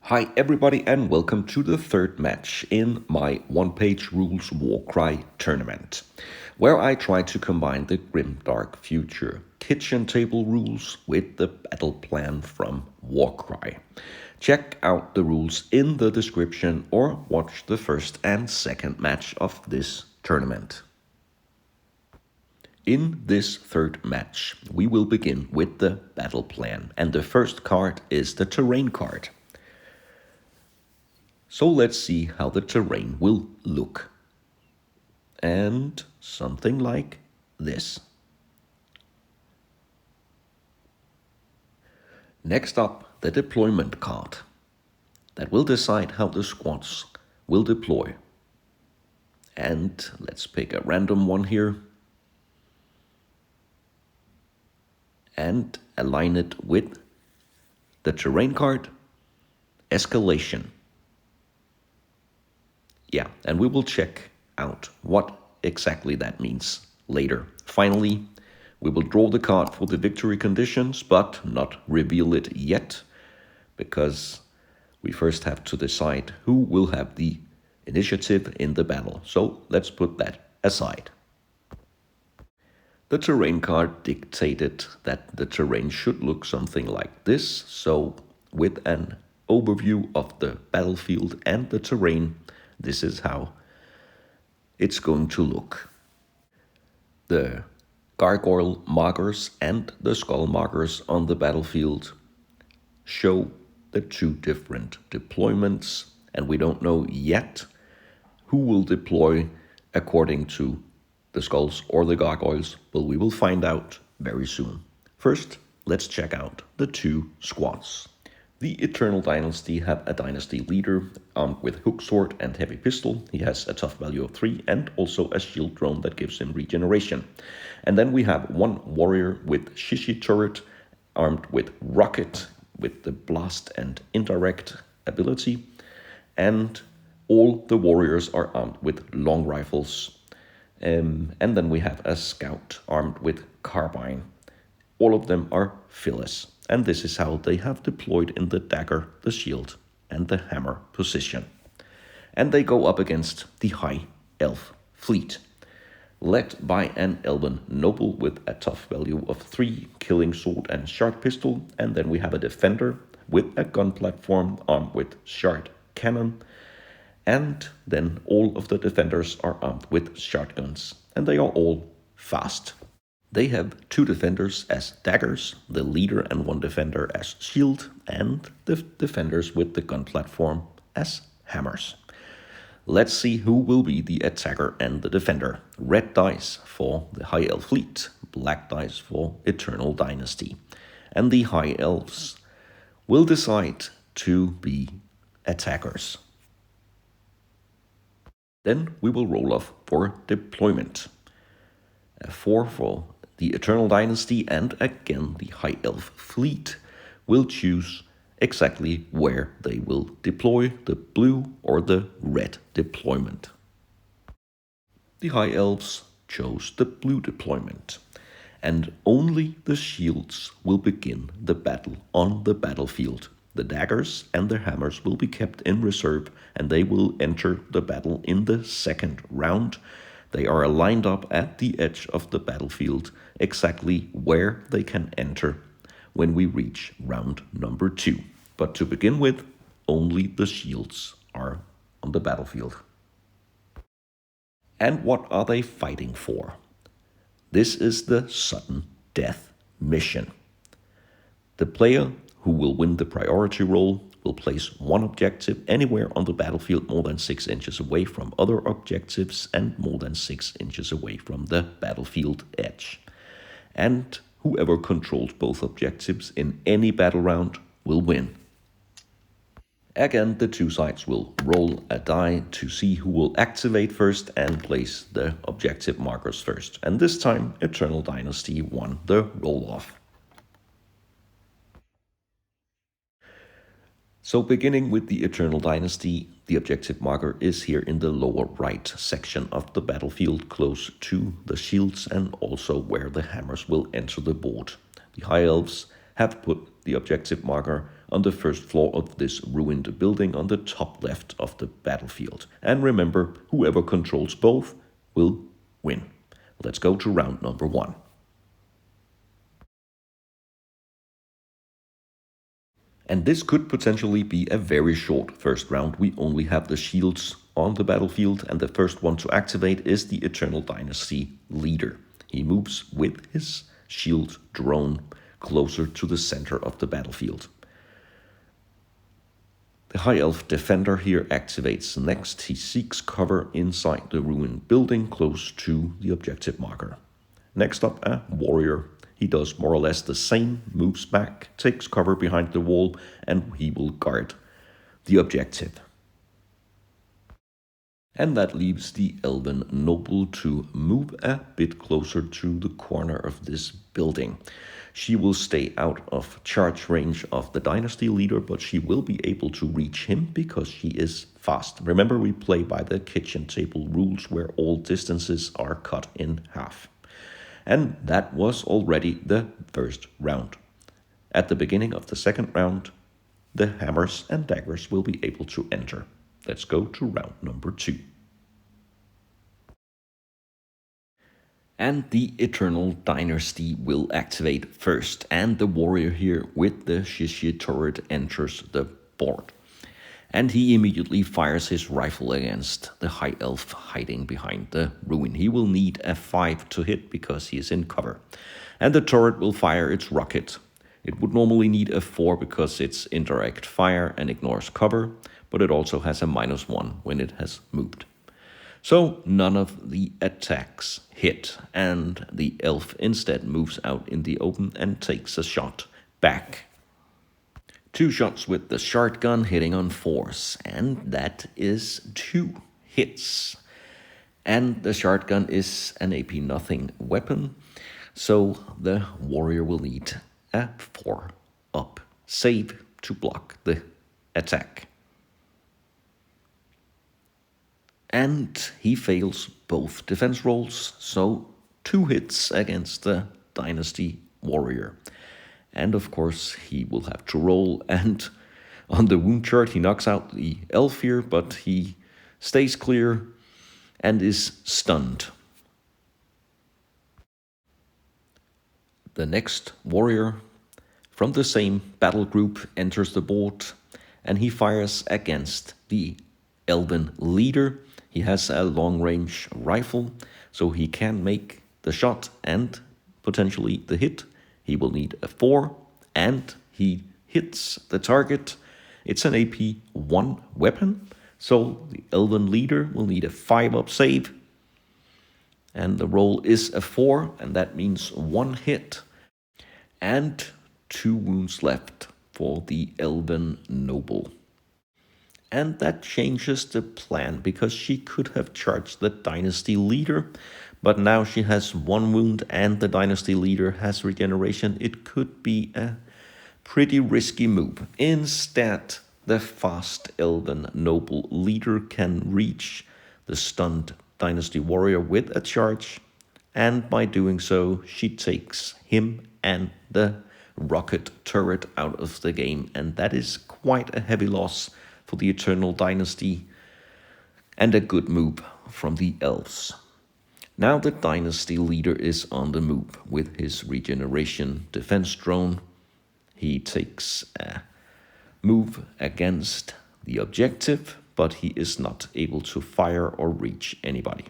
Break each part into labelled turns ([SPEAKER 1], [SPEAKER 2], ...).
[SPEAKER 1] Hi everybody and welcome to the third match in my Onepagerules and Warcry tournament, where I try to combine the grimdark future kitchen table rules with the battle plan from Warcry. Check out the rules in the description or watch the first and second match of this tournament. In this third match, we will begin with the battle plan, and the first card is the terrain card. So let's see how the terrain will look. And something like this. Next up, the deployment card. That will decide how the squads will deploy. And let's pick a random one here. And align it with the terrain card, escalation. Yeah, and we will check out what exactly that means later. Finally, we will draw the card for the victory conditions, but not reveal it yet, because we first have to decide who will have the initiative in the battle. So let's put that aside. The terrain card dictated that the terrain should look something like this. So with an overview of the battlefield and the terrain, this is how it's going to look. The gargoyle markers and the skull markers on the battlefield show the two different deployments, and we don't know yet who will deploy according to the skulls or the gargoyles, but we will find out very soon. First, let's check out the two squads. The Eternal Dynasty have a Dynasty leader armed with hook sword and heavy pistol. He has a tough value of 3 and also a shield drone that gives him regeneration. And then we have one warrior with Shishi turret armed with rocket with the blast and indirect ability. And all the warriors are armed with long rifles. And then we have a scout armed with carbine. All of them are Phyllis. And this is how they have deployed in the dagger, the shield, and the hammer position. And they go up against the High Elf fleet, led by an Elven noble with a tough value of 3, killing sword and shard pistol. And then we have a defender with a gun platform armed with shard cannon. And then all of the defenders are armed with shotguns, and they are all fast. They have 2 defenders as daggers, the leader and 1 defender as shield, and the defenders with the gun platform as hammers. Let's see who will be the attacker and the defender. Red dice for the High Elf fleet, black dice for Eternal Dynasty. And the High Elves will decide to be attackers. Then we will roll off for deployment. A 4 for the Eternal Dynasty, and again the High Elf fleet will choose exactly where they will deploy, the blue or the red deployment. The High Elves chose the blue deployment, and only the shields will begin the battle on the battlefield. The daggers and the hammers will be kept in reserve, and they will enter the battle in the second round. They are lined up at the edge of the battlefield, exactly where they can enter when we reach round number 2. But to begin with, only the shields are on the battlefield. And what are they fighting for? This is the sudden death mission. The player who will win the priority roll will place 1 objective anywhere on the battlefield more than 6 inches away from other objectives and more than 6 inches away from the battlefield edge. And whoever controls both objectives in any battle round will win. Again, the 2 sides will roll a die to see who will activate first and place the objective markers first. And this time, Eternal Dynasty won the roll-off. So beginning with the Eternal Dynasty, the objective marker is here in the lower right section of the battlefield, close to the shields and also where the hammers will enter the board. The High Elves have put the objective marker on the first floor of this ruined building on the top left of the battlefield. And remember, whoever controls both will win. Let's go to round number 1. And this could potentially be a very short first round. We only have the shields on the battlefield, and the first one to activate is the Eternal Dynasty leader. He moves with his shield drone closer to the center of the battlefield. The High Elf Defender here activates next. He seeks cover inside the ruined building close to the objective marker. Next up, a Warrior. He does more or less the same, moves back, takes cover behind the wall, and he will guard the objective. And that leaves the Elven Noble to move a bit closer to the corner of this building. She will stay out of charge range of the Dynasty leader, but she will be able to reach him because she is fast. Remember, we play by the kitchen table rules where all distances are cut in half. And that was already the first round. At the beginning of the second round, the hammers and daggers will be able to enter. Let's go to round number 2. And the Eternal Dynasty will activate first, and the Warrior here with the Shishir turret enters the board. And he immediately fires his rifle against the High Elf hiding behind the ruin. He will need a 5 to hit because he is in cover. And the turret will fire its rocket. It would normally need a 4 because it's indirect fire and ignores cover, but it also has a -1 when it has moved. So none of the attacks hit, and the elf instead moves out in the open and takes a shot back. 2 shots with the shotgun hitting on 4s, and that is 2 hits. And the shotgun is an AP nothing weapon, so the Warrior will need a 4-up save to block the attack. And he fails both defense rolls, so 2 hits against the Dynasty Warrior. And of course, he will have to roll, and on the wound chart, he knocks out the elf here, but he stays clear and is stunned. The next Warrior from the same battle group enters the board, and he fires against the Elven leader. He has a long-range rifle, so he can make the shot and potentially the hit. He will need a 4, and he hits the target. It's an AP 1 weapon, so the Elven leader will need a 5-up save. And the roll is a 4, and that means 1 hit. And 2 wounds left for the Elven Noble. And that changes the plan, because she could have charged the Dynasty leader, but now she has 1 wound and the Dynasty leader has regeneration. It could be a pretty risky move. Instead, the fast Elven Noble leader can reach the stunned Dynasty Warrior with a charge, and by doing so, she takes him and the rocket turret out of the game, and that is quite a heavy loss for the Eternal Dynasty, and a good move from the elves. Now the Dynasty leader is on the move with his regeneration defense drone. He takes a move against the objective, but he is not able to fire or reach anybody.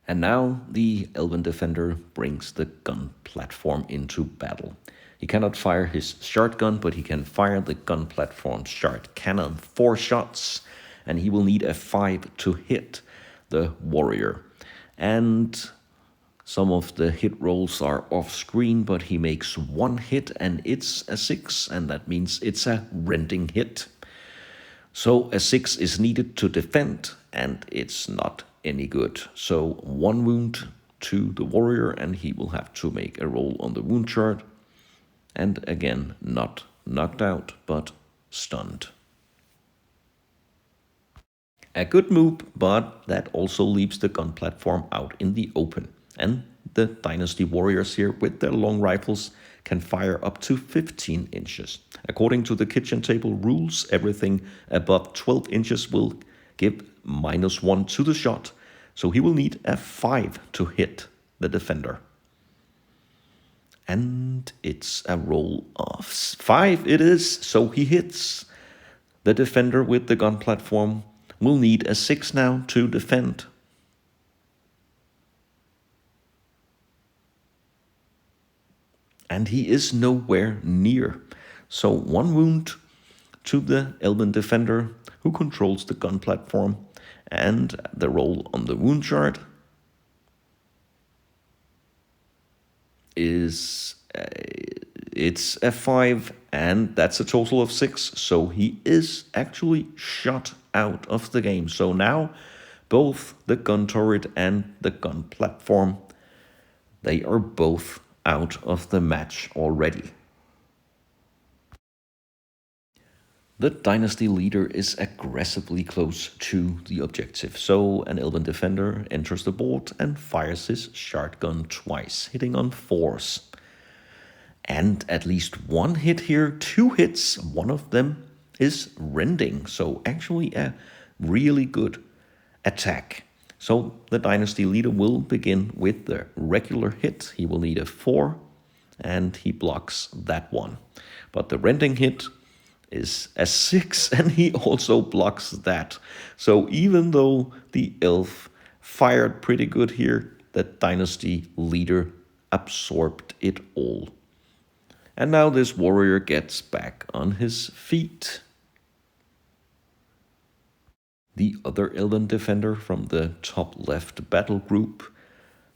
[SPEAKER 1] And now the Elven Defender brings the gun platform into battle. He cannot fire his shotgun, but he can fire the gun platform shot cannon 4 shots, and he will need a 5 to hit the Warrior. And some of the hit rolls are off screen, but he makes 1 hit, and it's a 6, and that means it's a rending hit. So a 6 is needed to defend, and it's not any good. So 1 wound to the Warrior, and he will have to make a roll on the wound chart. And again, not knocked out, but stunned. A good move, but that also leaves the gun platform out in the open. And the Dynasty Warriors here with their long rifles can fire up to 15 inches. According to the kitchen table rules, everything above 12 inches will give -1 to the shot, so he will need a 5 to hit the defender. And it's a roll of 5 it is, so he hits. The defender with the gun platform will need a 6 now to defend. And he is nowhere near. So 1 wound to the elven defender who controls the gun platform, and the roll on the wound chart is it's a 5, and that's a total of 6. So he is actually shot out of the game. So now both the gun turret and the gun platform, they are both out of the match already. The Dynasty leader is aggressively close to the objective, so an elven defender enters the board and fires his shotgun twice, hitting on 4s. And at least 1 hit here, 2 hits, one of them is rending, so actually a really good attack. So the Dynasty leader will begin with the regular hit. He will need a 4, and he blocks that one. But the rending hit is a 6, and he also blocks that. So even though the elf fired pretty good here, the Dynasty leader absorbed it all. And now this warrior gets back on his feet. The other elven defender from the top left battle group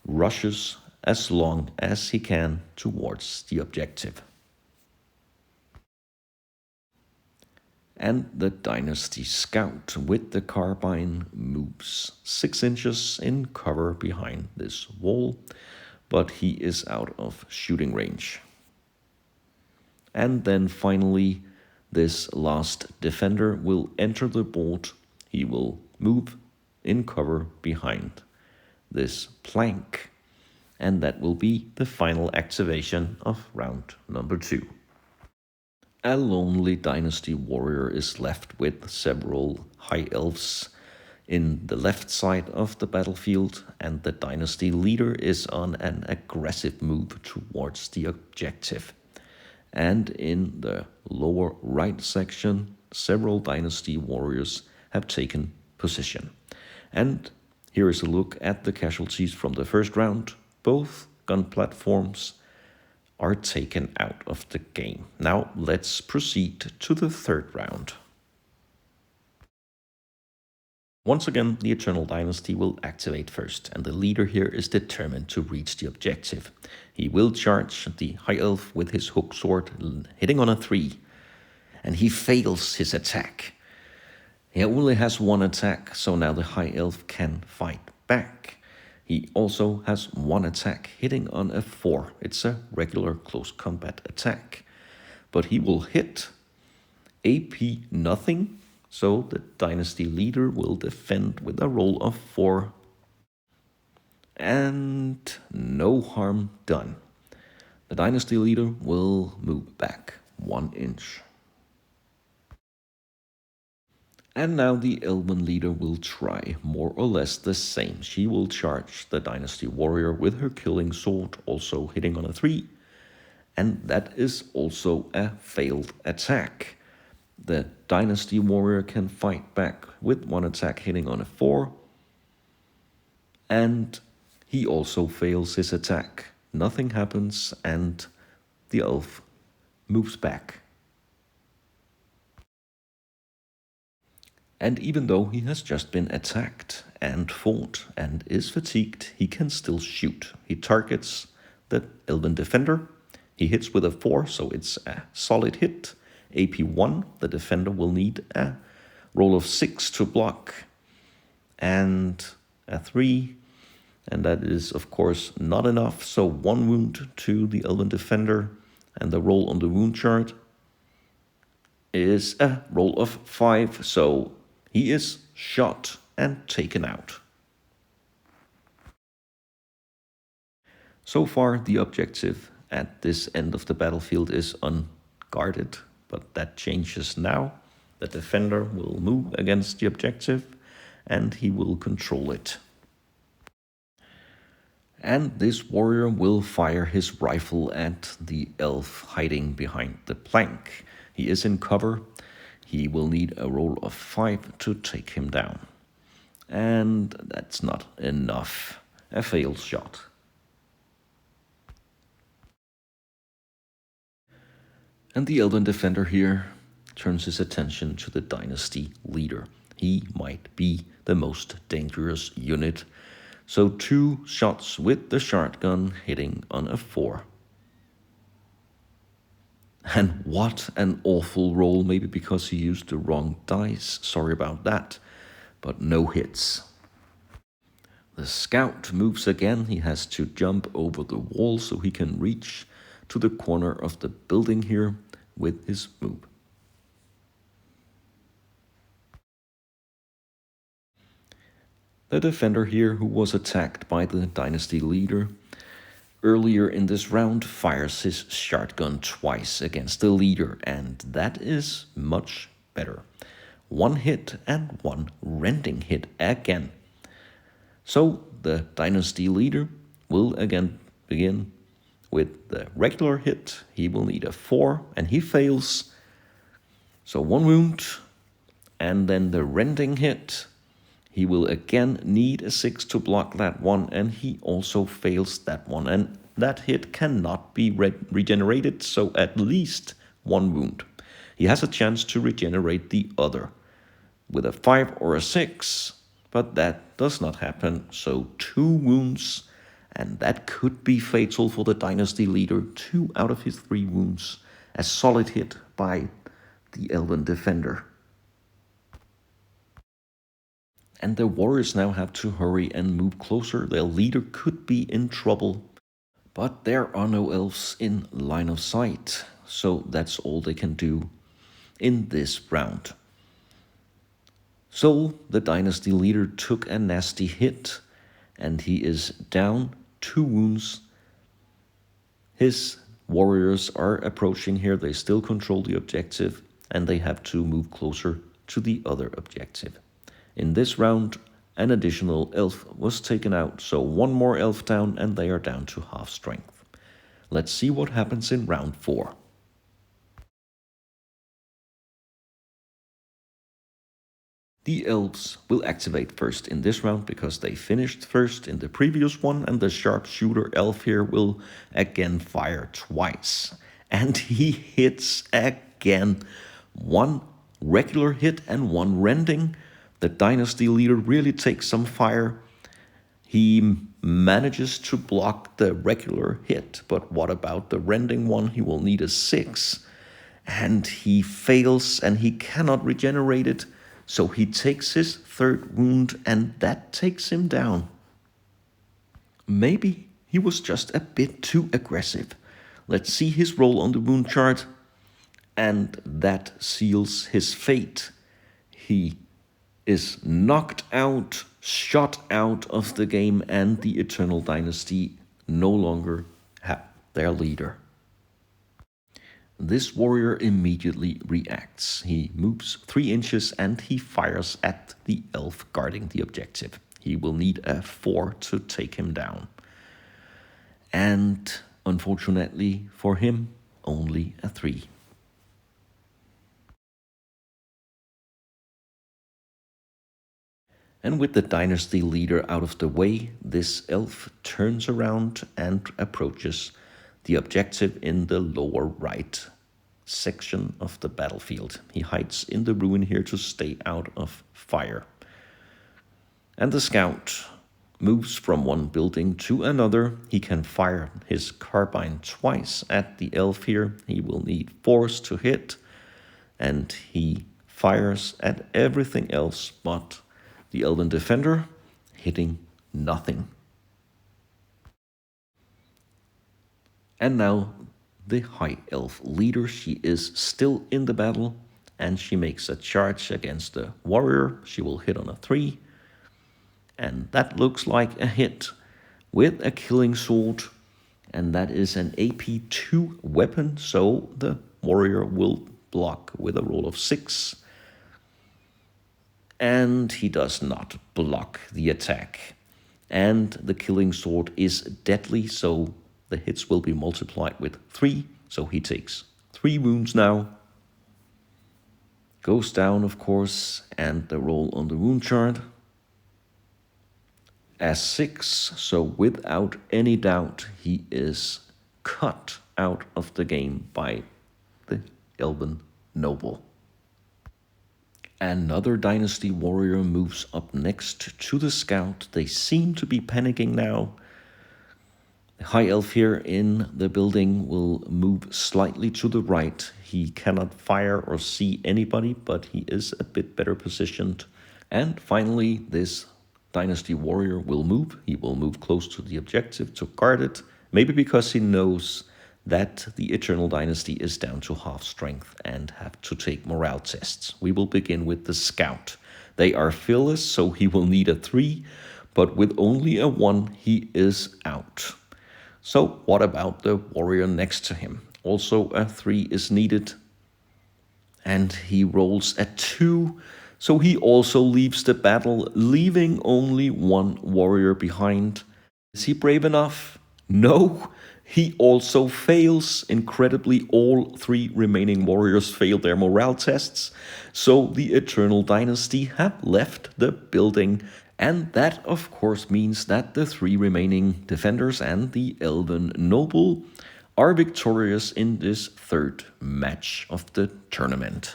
[SPEAKER 1] rushes as long as he can towards the objective. And the Dynasty scout with the carbine moves 6 inches in cover behind this wall, but he is out of shooting range. And then finally, this last defender will enter the board. He will move in cover behind this plank, and that will be the final activation of round number 2. A lonely Dynasty warrior is left with several high elves in the left side of the battlefield, and the Dynasty leader is on an aggressive move towards the objective. And in the lower right section, several Dynasty warriors have taken position. And here is a look at the casualties from the first round. Both gun platforms are taken out of the game. Now let's proceed to the third round. Once again, the Eternal Dynasty will activate first, and the leader here is determined to reach the objective. He will charge the High Elf with his hook sword, hitting on a 3, and he fails his attack. He only has 1 attack, so now the High Elf can fight back. He also has 1 attack, hitting on a 4. It's a regular close combat attack. But he will hit AP nothing, so the Dynasty leader will defend with a roll of 4. And no harm done. The Dynasty leader will move back 1 inch. And now the Elven leader will try more or less the same. She will charge the Dynasty warrior with her killing sword, also hitting on a 3. And that is also a failed attack. The Dynasty warrior can fight back with 1 attack, hitting on a 4. And he also fails his attack. Nothing happens, and the elf moves back. And even though he has just been attacked and fought and is fatigued, he can still shoot. He targets the Elven defender. He hits with a 4, so it's a solid hit. AP 1, the defender will need a roll of 6 to block, and a 3. And that is, of course, not enough. So 1 wound to the Elven defender, and the roll on the wound chart is a roll of 5. So he is shot and taken out. So far, the objective at this end of the battlefield is unguarded, but that changes now. The defender will move against the objective and he will control it. And this warrior will fire his rifle at the elf hiding behind the plank. He is in cover. He will need a roll of 5 to take him down. And that's not enough. A failed shot. And the elven defender here turns his attention to the dynasty leader. He might be the most dangerous unit. So 2 shots with the shotgun hitting on a 4. And what an awful roll, maybe because he used the wrong dice. Sorry about that, but no hits. The scout moves again. He has to jump over the wall so he can reach to the corner of the building here with his move. The defender here, who was attacked by the dynasty leader earlier in this round, fires his shotgun twice against the leader, and that is much better. 1 hit and 1 rending hit again. So the dynasty leader will again begin with the regular hit. He will need a 4 and he fails. So 1 wound, and then the rending hit. He will again need a 6 to block that one, and he also fails that one. And that hit cannot be regenerated, so at least 1 wound. He has a chance to regenerate the other with a 5 or a 6, but that does not happen. So 2 wounds, and that could be fatal for the dynasty leader. 2 out of his 3 wounds. A solid hit by the elven defender. And the warriors now have to hurry and move closer. Their leader could be in trouble, but there are no elves in line of sight, so that's all they can do in this round. So the dynasty leader took a nasty hit, and he is down 2 wounds. His warriors are approaching here. They still control the objective, and they have to move closer to the other objective. In this round, an additional elf was taken out, so 1 more elf down, and they are down to half strength. Let's see what happens in round 4. The elves will activate first in this round because they finished first in the previous one, and the sharpshooter elf here will again fire twice. And he hits again. 1 regular hit and 1 rending. The dynasty leader really takes some fire. He manages to block the regular hit, but what about the rending one? He will need a 6, and he fails, and he cannot regenerate it, so he takes his 3rd wound, and that takes him down. Maybe he was just a bit too aggressive. Let's see his roll on the wound chart, and that seals his fate. He is knocked out, shot out of the game, and the Eternal Dynasty no longer have their leader. This warrior immediately reacts. He moves 3 inches and he fires at the elf guarding the objective. He will need a 4 to take him down. And unfortunately for him, only a 3. And with the dynasty leader out of the way, this elf turns around and approaches the objective in the lower right section of the battlefield. He hides in the ruin here to stay out of fire. And the scout moves from one building to another. He can fire his carbine twice at the elf here. He will need 4s to hit, and he fires at everything else but the elven defender, hitting nothing. And now the high elf leader, she is still in the battle, and she makes a charge against the warrior. She will hit on a 3, and that looks like a hit. With a killing sword, and that is an AP2 weapon, so the warrior will block with a roll of 6. And he does not block the attack. And the killing sword is deadly, so the hits will be multiplied with 3, so he takes 3 wounds now. Goes down, of course, and the roll on the wound chart as 6, so without any doubt he is cut out of the game by the Elven Noble. Another Dynasty warrior moves up next to the scout. They seem to be panicking now. The High Elf here in the building will move slightly to the right. He cannot fire or see anybody, but he is a bit better positioned. And finally, this Dynasty warrior will move. He will move close to the objective to guard it, maybe because he knows that the Eternal Dynasty is down to half strength and have to take morale tests. We will begin with the scout. They are fearless, so he will need a 3, but with only a 1, he is out. So what about the warrior next to him? Also a 3 is needed, and he rolls a 2, so he also leaves the battle, leaving only 1 warrior behind. Is he brave enough? No. He also fails. Incredibly, all 3 remaining warriors fail their morale tests, so the Eternal Dynasty have left the building, and that of course means that the 3 remaining defenders and the Elven Noble are victorious in this 3rd match of the tournament.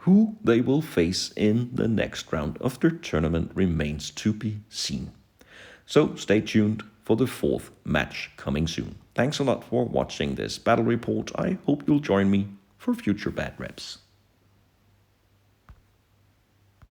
[SPEAKER 1] Who they will face in the next round of the tournament remains to be seen. So stay tuned for the 4th match coming soon. Thanks a lot for watching this battle report. I hope you'll join me for future bad reps.